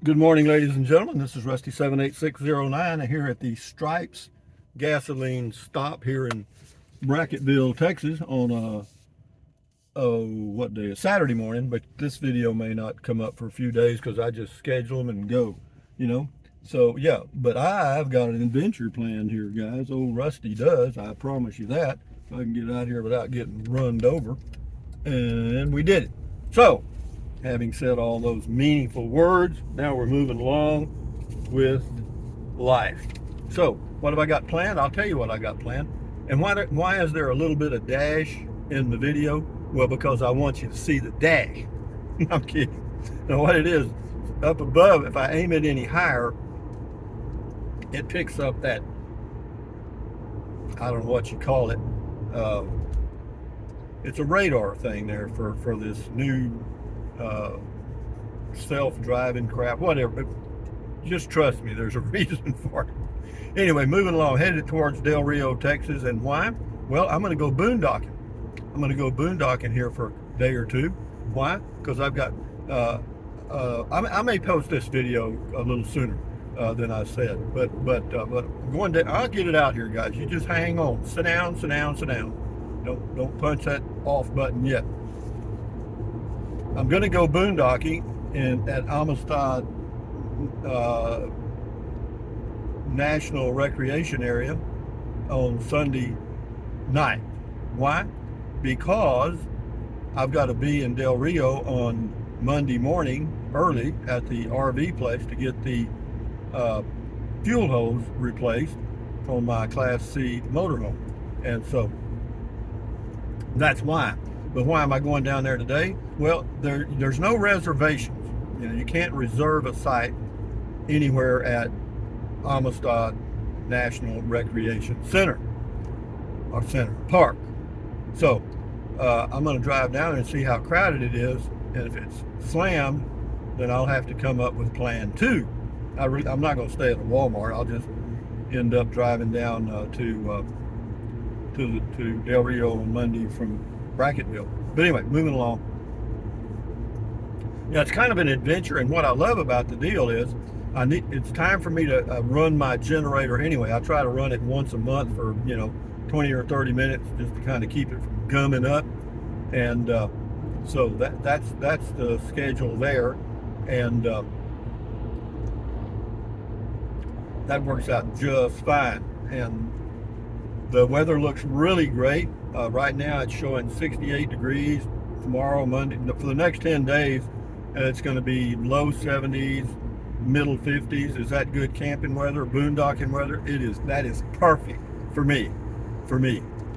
Good morning, ladies and gentlemen. This is Rusty 78609 here at the Stripes gasoline stop here in Bracketville, Texas on what day? A Saturday morning, but this video may not come up for a few days because I just schedule them and go, you know. So yeah, but I've got an adventure planned here, guys. Old Rusty does, I promise you that. If I can get out here without getting runned over. And we did it. So having said all those meaningful words, now we're moving along with life. So, what have I got planned? I'll tell you what I got planned. And why is there a little bit of dash in the video? Well, because I want you to see the dash. I'm kidding. Now, what it is, up above, if I aim it any higher, it picks up that, I don't know what you call it. It's a radar thing there for this new self-driving crap, whatever. Just trust me, there's a reason for it. Anyway, moving along, headed towards Del Rio, Texas. And why? Well, I'm going to go boondocking. I'm going to go boondocking here for a day or two. Why? Because I've got I may post this video a little sooner than I said, but going to, I'll get it out here, guys. You just hang on. Sit down. Don't punch that off button yet. I'm going to go boondocking at Amistad National Recreation Area on Sunday night. Why? Because I've got to be in Del Rio on Monday morning early at the RV place to get the fuel hose replaced on my Class C motorhome. And so that's why. But why am I going down there today? Well, there's no reservations. You know, you can't reserve a site anywhere at Amistad National Recreation Center or Center Park. So I'm going to drive down and see how crowded it is, and if it's slammed, then I'll have to come up with plan two. I'm not going to stay at a Walmart. I'll just end up driving down to Del Rio on Monday from Bracketville. But anyway, moving along. Yeah, it's kind of an adventure, and what I love about the deal is it's time for me to run my generator anyway. I try to run it once a month for 20 or 30 minutes just to kind of keep it from gumming up, and so that's the schedule there, and that works out just fine. And the weather looks really great. Right now it's showing 68 degrees. Tomorrow, Monday, for the next 10 days, it's going to be low 70s, middle 50s. Is that good camping weather, boondocking weather? It is. That is perfect for me.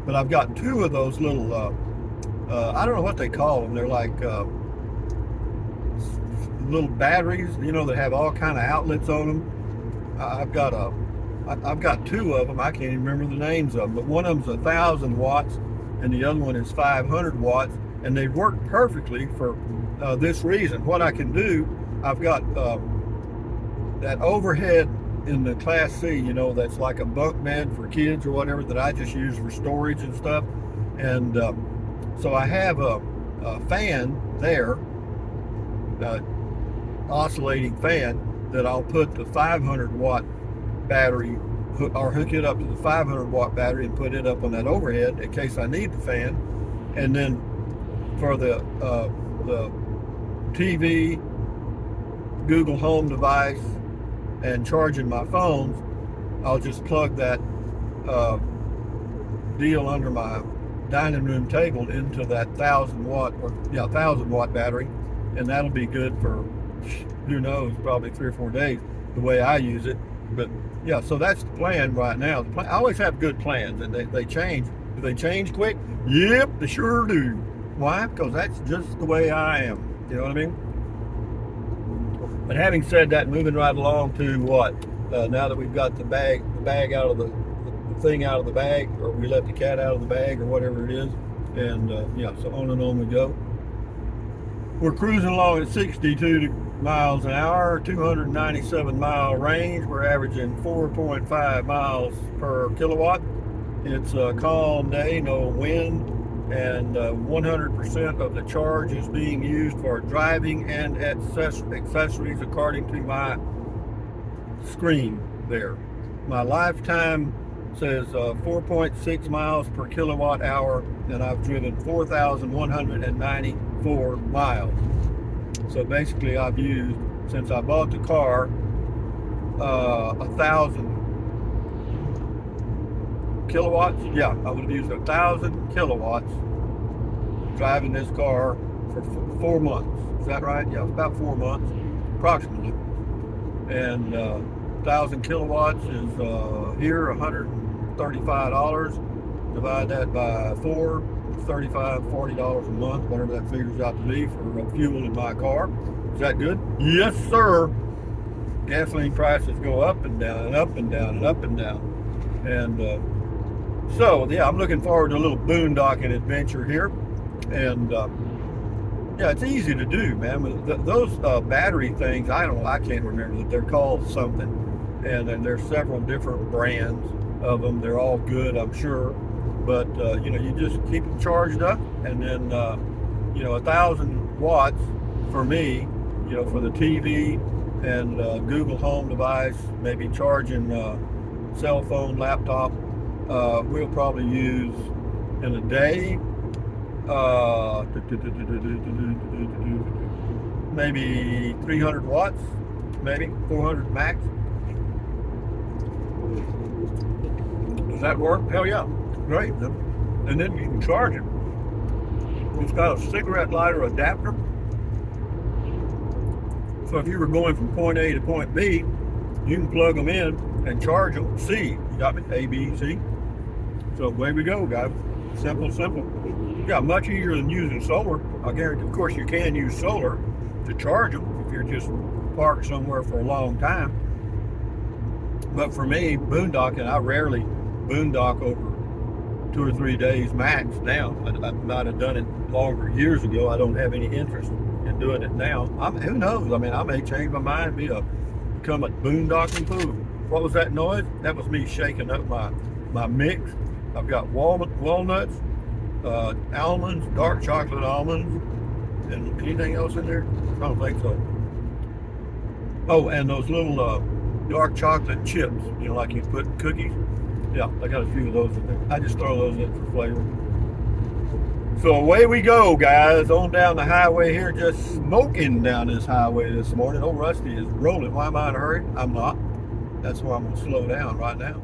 But I've got two of those little, I don't know what they call them. They're like little batteries, that have all kind of outlets on them. I've got two of them. I can't even remember the names of them, but one of them's 1,000 watts and the other one is 500 watts, and they work perfectly for this reason. What I can do, I've got that overhead in the Class C, that's like a bunk bed for kids or whatever that I just use for storage and stuff. And so I have a fan there, oscillating fan, that I'll put the 500 watt battery, or hook it up to the 500 watt battery and put it up on that overhead in case I need the fan. And then for the TV, Google Home device, and charging my phones, I'll just plug that deal under my dining room table into that 1,000 watt battery, and that'll be good for, who knows, probably 3 or 4 days the way I use it. But yeah, so that's the plan right now. I always have good plans, and they change. Do they change quick? Yep, they sure do. Why? Because that's just the way I am. You know what I mean? But having said that, moving right along to what? Now that we've got the bag out of the thing out of the bag, or we let the cat out of the bag, or whatever it is, and yeah, so on and on we go. We're cruising along at 62 miles an hour, 297 mile range. We're averaging 4.5 miles per kilowatt. It's a calm day, no wind, and 100% of the charge is being used for driving and accessories according to my screen there. My lifetime says 4.6 miles per kilowatt hour, and I've driven 4,194 miles. So basically I've used, since I bought the car, 1,000 kilowatts. Yeah, I would have used 1,000 kilowatts driving this car for 4 months. Is that right? Yeah, about 4 months, approximately. And 1,000 kilowatts is here $135. Divide that by 4, it's $35, $40 a month, whatever that figures out to be for fuel in my car. Is that good? Yes, sir. Gasoline prices go up and down and up and down and up and down. And so, yeah, I'm looking forward to a little boondocking adventure here. And yeah, it's easy to do, man. Those battery things, I can't remember that they're called something. And then there's several different brands of them. They're all good, I'm sure. But, you know, you just keep them charged up. And then, you know, 1,000 watts for me, you know, for the TV and Google Home device, maybe charging cell phone, laptop, we'll probably use in a day, maybe 300 watts, maybe 400 max. Does that work? Hell yeah, great. And then you can charge it. It's got a cigarette lighter adapter. So if you were going from point A to point B, you can plug them in and charge them. C, you got me? A, B, C. So away we go, guys. Simple, simple. Yeah, much easier than using solar. I guarantee, of course, you can use solar to charge them if you're just parked somewhere for a long time. But for me, boondocking, I rarely boondock over 2 or 3 days max now. I might have done it longer years ago. I don't have any interest in doing it now. Who knows? I mean, I may change my mind, become a boondocking fool. What was that noise? That was me shaking up my mix. I've got walnuts, almonds, dark chocolate almonds, and anything else in there? I don't think so. Oh, and those little dark chocolate chips, you know, like you put in cookies. Yeah, I got a few of those in there. I just throw those in for flavor. So away we go, guys, on down the highway here, just smoking down this highway this morning. Old Rusty is rolling. Why am I in a hurry? I'm not. That's why I'm going to slow down right now.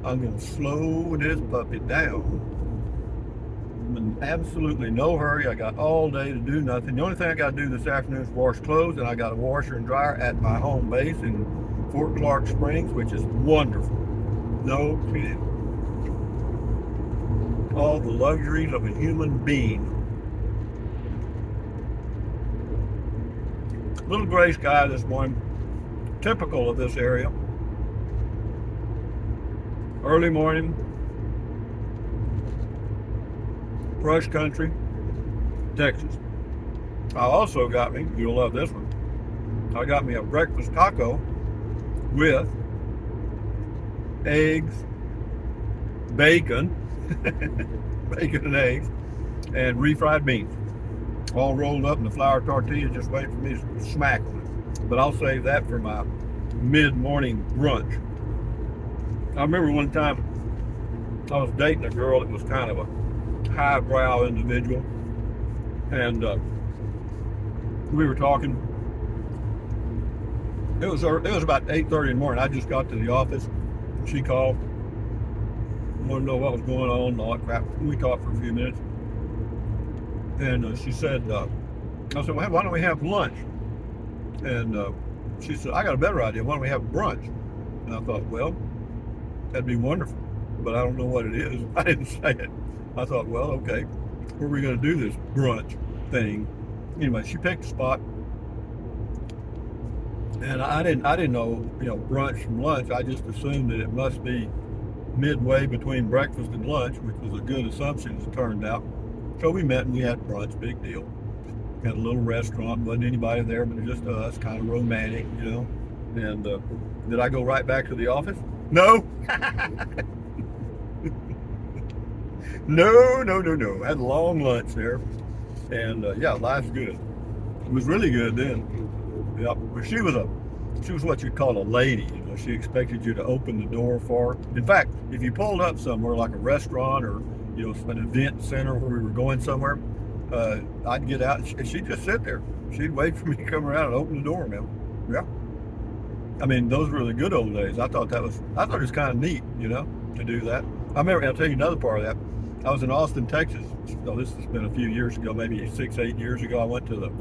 I'm going to slow this puppy down. I'm in absolutely no hurry. I got all day to do nothing. The only thing I got to do this afternoon is wash clothes, and I got a washer and dryer at my home base in Fort Clark Springs, which is wonderful. No kidding. All the luxuries of a human being. Little gray sky this morning, typical of this area. Early morning, brush country, Texas. I also got me, you'll love this one, I got me a breakfast taco with eggs, bacon, bacon and eggs, and refried beans, all rolled up in the flour tortilla, just waiting for me to smack them. But I'll save that for my mid-morning brunch. I remember one time I was dating a girl that was kind of a highbrow individual, and we were talking. It was about 8:30 in the morning. I just got to the office. She called, wanted to know what was going on and all that crap. We talked for a few minutes, and she said, I said, well, why don't we have lunch? And she said, I got a better idea. Why don't we have brunch? And I thought, well, that'd be wonderful, but I don't know what it is. I didn't say it. I thought, well, okay, where are we going to do this brunch thing? Anyway, she picked a spot, and I didn't know, you know, brunch from lunch. I just assumed that it must be midway between breakfast and lunch, which was a good assumption, as it turned out. So we met and we had brunch, big deal. Had a little restaurant, wasn't anybody there but just us, kind of romantic, you know. And did I go right back to the office? No. No, no, no, no. Had a long lunch there, and yeah, life's good. It was really good then. Yeah, but she was what you'd call a lady. You know, she expected you to open the door for her. In fact, if you pulled up somewhere like a restaurant or an event center where we were going somewhere, I'd get out and she'd just sit there. She'd wait for me to come around and open the door, man. Yeah. I mean, those were the good old days. I thought it was kind of neat, to do that. I remember, I'll tell you another part of that. I was in Austin, Texas. So this has been a few years ago, maybe 6, 8 years ago. I went to the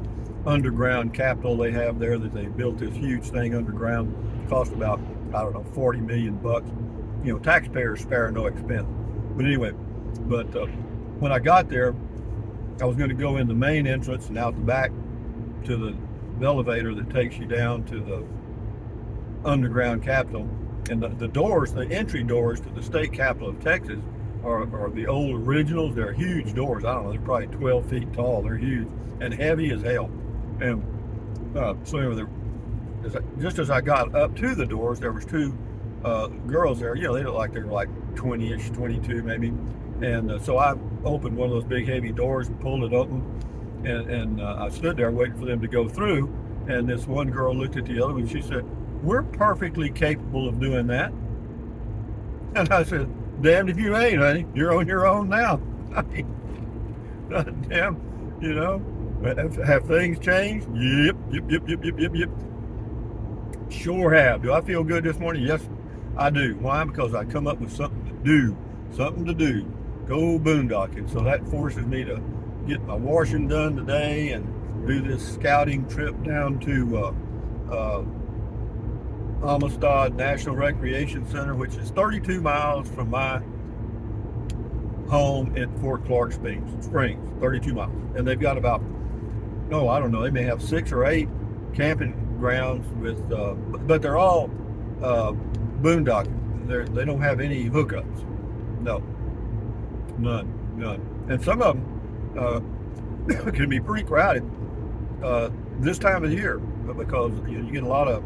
underground capitol they have there that they built this huge thing underground. It cost about, I don't know, 40 million bucks. Taxpayers spare no expense. But anyway, when I got there, I was going to go in the main entrance and out the back to the elevator that takes you down to the underground capitol. And the doors, the entry doors to the state capitol of Texas are the old originals. They're huge doors. I don't know, they're probably 12 feet tall. They're huge and heavy as hell. And so anyway, just as I got up to the doors, there was two girls there. They looked like they were like 20-ish, 22 maybe. And so I opened one of those big heavy doors and pulled it open. And I stood there waiting for them to go through. And this one girl looked at the other one and she said, "We're perfectly capable of doing that." And I said, "Damned if you ain't, honey. You're on your own now." I mean, damn, have things changed? Yep. Sure have. Do I feel good this morning? Yes, I do. Why? Because I come up with something to do. Go boondocking. So that forces me to get my washing done today and do this scouting trip down to Amistad National Recreation Center, which is 32 miles from my home in Fort Clark Springs, 32 miles. And they've got about, I don't know, they may have 6 or 8 camping grounds but they're all boondocking. They don't have any hookups. No, none. And some of them can be pretty crowded this time of the year because you get a lot of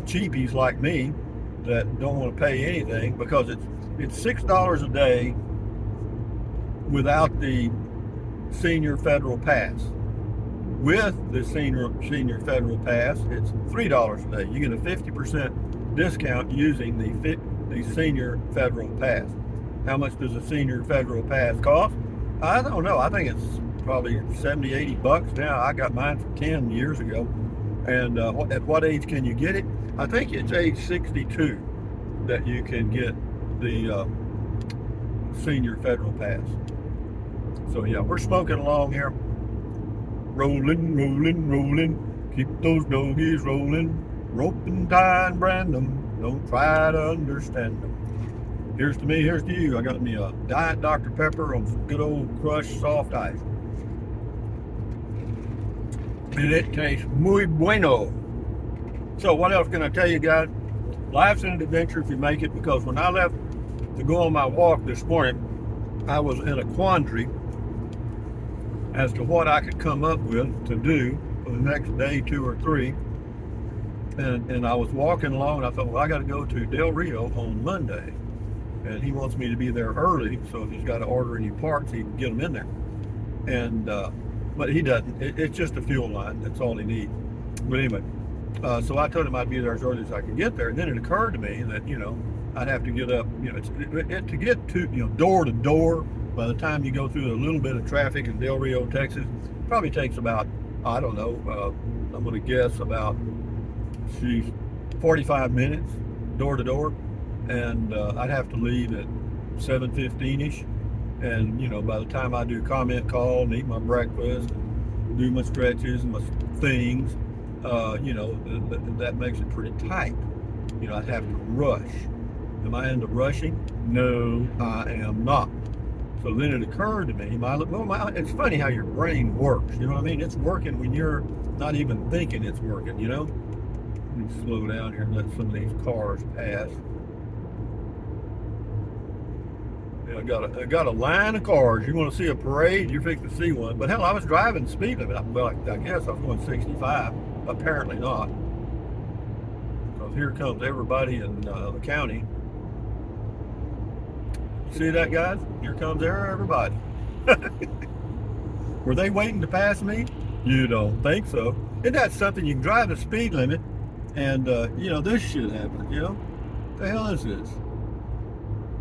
cheapies like me that don't want to pay anything because it's $6 a day without the senior federal pass. With the senior federal pass, it's $3 a day. You get a 50% discount using the senior federal pass. How much does a senior federal pass cost? I don't know. I think it's probably 70, 80 bucks now. I got mine for 10 years ago. And at what age can you get it? I think it's age 62 that you can get the senior federal pass. So yeah, we're smoking along here. Rolling. Keep those doggies rolling. Rope and tie and brand them. Don't try to understand them. Here's to me, here's to you. I got me a Diet Dr. Pepper on some good old crushed soft ice. And it tastes muy bueno. So what else can I tell you guys? Life's an adventure if you make it, because when I left to go on my walk this morning, I was in a quandary as to what I could come up with to do for the next day, 2 or 3. And I was walking along and I thought, well, I got to go to Del Rio on Monday. And he wants me to be there early, so he's got to order any parts, he can get them in there. And but he doesn't. It's just a fuel line. That's all he needs. But anyway, so I told him I'd be there as early as I could get there. And then it occurred to me that I'd have to get up. To get to door to door. By the time you go through a little bit of traffic in Del Rio, Texas, it probably takes about, I don't know, I'm going to guess about 45 minutes door to door. And I'd have to leave at 7:15ish, and by the time I do comment call and eat my breakfast and do my stretches and my things, that makes it pretty tight. I'd have to rush. Am I into rushing? No, I am not. So then it occurred to me, it's funny how your brain works. You know what I mean? It's working when you're not even thinking it's working. Let me slow down here and let some of these cars pass. I got a line of cars. You want to see a parade? You're fixing to see one. But hell, I was driving the speed limit. Well, I guess I was going 65. Apparently not. Because here comes everybody in the county. See that, guys? Here comes everybody. Were they waiting to pass me? You don't think so. Isn't that something? You can drive the speed limit and, this shit happens, What the hell is this?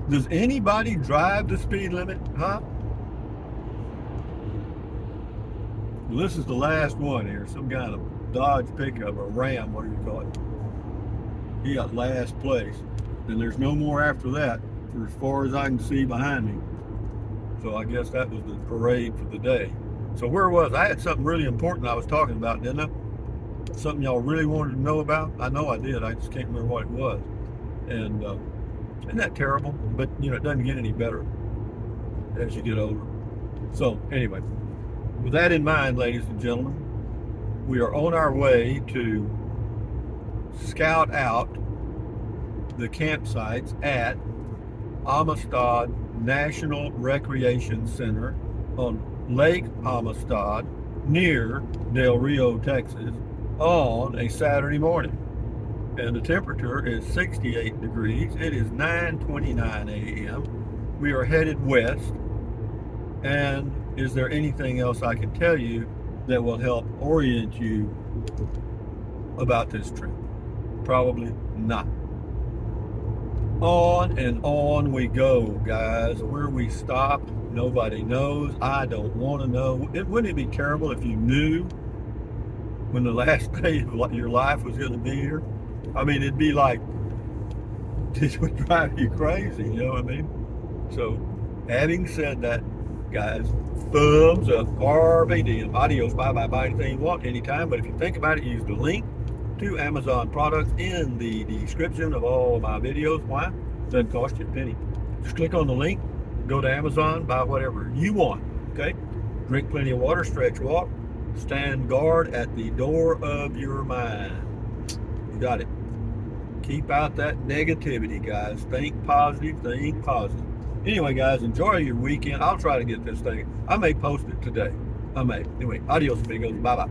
Does anybody drive the speed limit, huh? Well, this is the last one here. Some kind of Dodge pickup or Ram, whatever you call it. He got last place. And there's no more after that, for as far as I can see behind me. So I guess that was the parade for the day. So where was I? Had something really important I was talking about, didn't I? Something y'all really wanted to know about? I know I did. I just can't remember what it was. And isn't that terrible? But, it doesn't get any better as you get older. So anyway, with that in mind, ladies and gentlemen, we are on our way to scout out the campsites at Amistad National Recreation Center on Lake Amistad near Del Rio, Texas on a Saturday morning. And the temperature is 68 degrees. It is 9:29 a.m. We are headed west. And is there anything else I can tell you that will help orient you about this trip? Probably not. On and on we go, guys. Where we stop, nobody knows. I don't want to know. Wouldn't it be terrible if you knew when the last day of your life was going to be here? I mean, it'd be like, this would drive you crazy, you know what I mean? So, having said that, guys, thumbs up, RBD, adios, bye-bye, buy anything you want, anytime. But if you think about it, use the link to Amazon products in the description of all of my videos. Why? Doesn't cost you a penny. Just click on the link, go to Amazon, buy whatever you want, okay? Drink plenty of water, stretch, walk, stand guard at the door of your mind. You got it. Keep out that negativity, guys. Think positive, think positive. Anyway, guys, enjoy your weekend. I'll try to get this thing. I may post it today. I may. Anyway, adios, amigos. Bye-bye.